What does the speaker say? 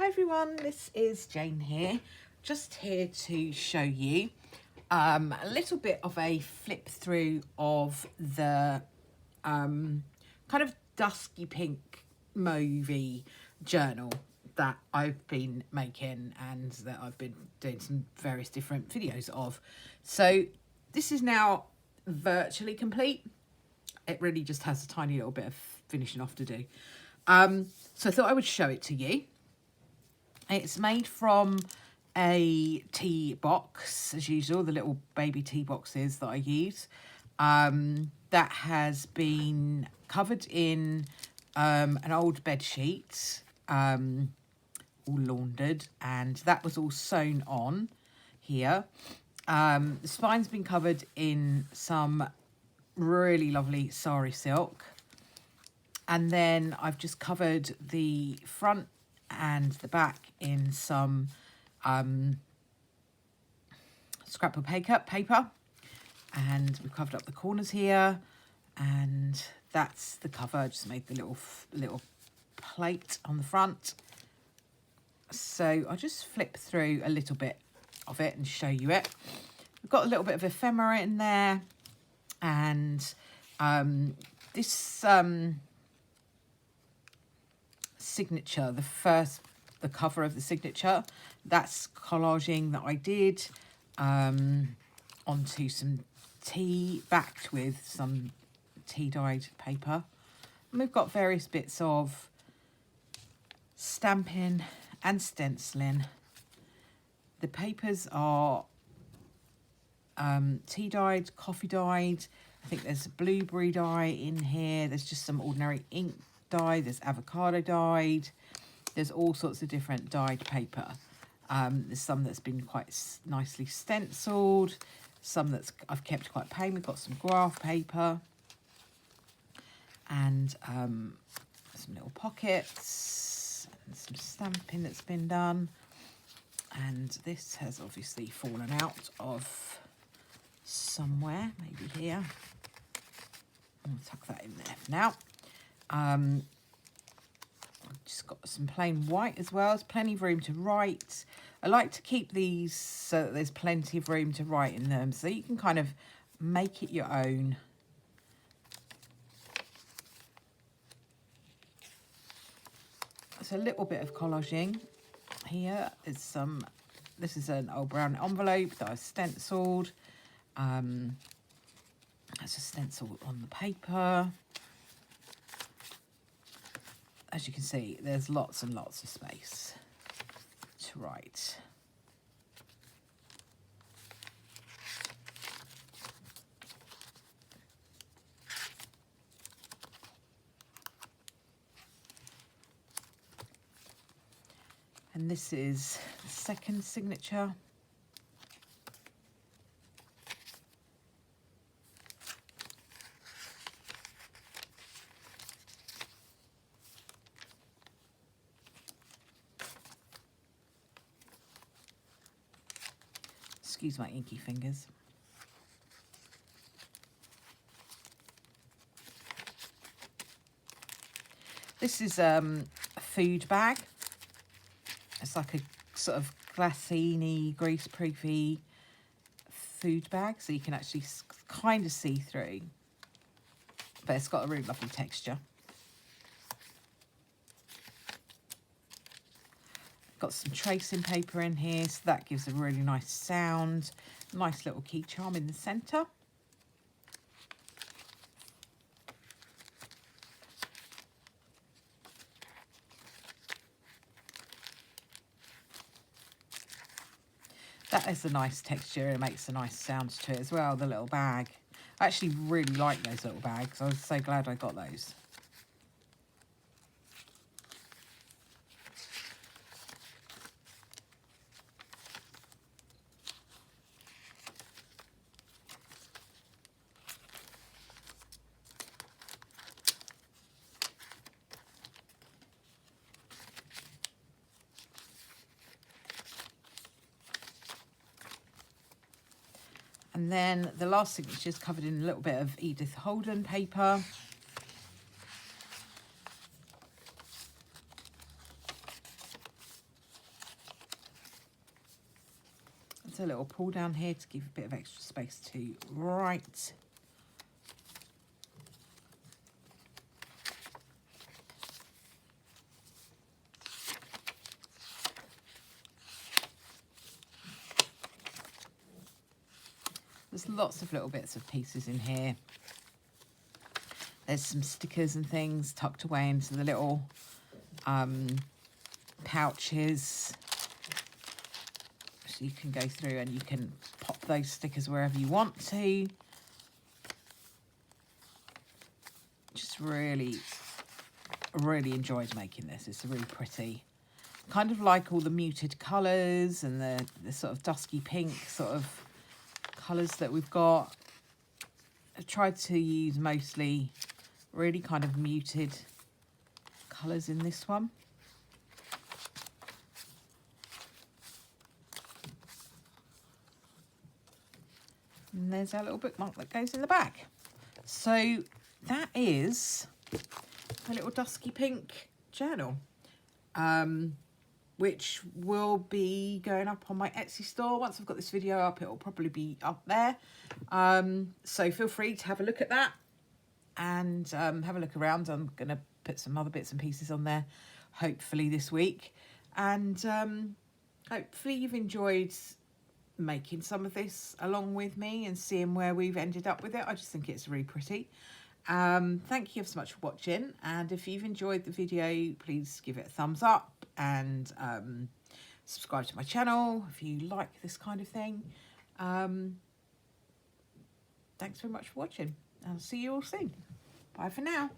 everyone, this is Jane here, just here to show you a little bit of a flip through of the kind of dusky pink Mauve journal that I've been making and that I've been doing some various different videos of. So this is now virtually complete. It really just has a tiny little bit of finishing off to do. So I thought I would show it to you. It's made from a tea box, as usual, the little baby tea boxes that I use. That has been covered in an old bed sheet, all laundered, and that was all sewn on here. The spine's been covered in some really lovely sari silk. And then I've just covered the front and the back in some scrapbook paper. And we've covered up the corners here. And that's the cover. I just made the little plate on the front. So I'll just flip through a little bit of it and show you it. We've got a little bit of ephemera in there. And this... signature, the cover of the signature, that's collaging that I did onto some tea, backed with some tea dyed paper. And we've got various bits of stamping and stenciling. The papers are tea dyed, coffee dyed. I think there's a blueberry dye in here. There's just some ordinary ink dye, there's avocado dyed, there's all sorts of different dyed paper. There's some that's been quite nicely stenciled, some that's I've kept quite plain. We've got some graph paper and some little pockets and some stamping that's been done. And this has obviously fallen out of somewhere, maybe here. I'll tuck that in there for now. I've just got some plain white as well. There's plenty of room to write. I like to keep these so that there's plenty of room to write in them, so you can kind of make it your own. So a little bit of collaging here. There's some. This is an old brown envelope that I've stenciled. That's a stencil on the paper. As you can see, there's lots and lots of space to write. And this is the second signature. Excuse my inky fingers. This is a food bag. It's like a sort of glassine-y, grease-proofy food bag, so you can actually kind of see through. But it's got a really lovely texture. Got some tracing paper in here, so that gives a really nice sound. Nice little key charm in the centre. That is a nice texture. It makes a nice sound to it as well, the little bag. I actually really like those little bags. I was so glad I got those. And then the last signature is covered in a little bit of Edith Holden paper. There's a little pull down here to give a bit of extra space to write. There's lots of little bits of pieces in here. There's some stickers and things tucked away into the little pouches. So you can go through and you can pop those stickers wherever you want to. Just really enjoyed making this. It's really pretty. Kind of like all the muted colours and the sort of dusky pink sort of colours that we've got. I tried to use mostly really kind of muted colours in this one. And there's our little bookmark that goes in the back. So that is a little dusky pink journal, which will be going up on my Etsy store. Once I've got this video up, it will probably be up there. So feel free to have a look at that and have a look around. I'm going to put some other bits and pieces on there, hopefully this week. And hopefully you've enjoyed making some of this along with me and seeing where we've ended up with it. I just think it's really pretty. Thank you so much for watching, and if you've enjoyed the video, please give it a thumbs up and subscribe to my channel if you like this kind of thing. Thanks very much for watching. I'll see you all soon. Bye for now.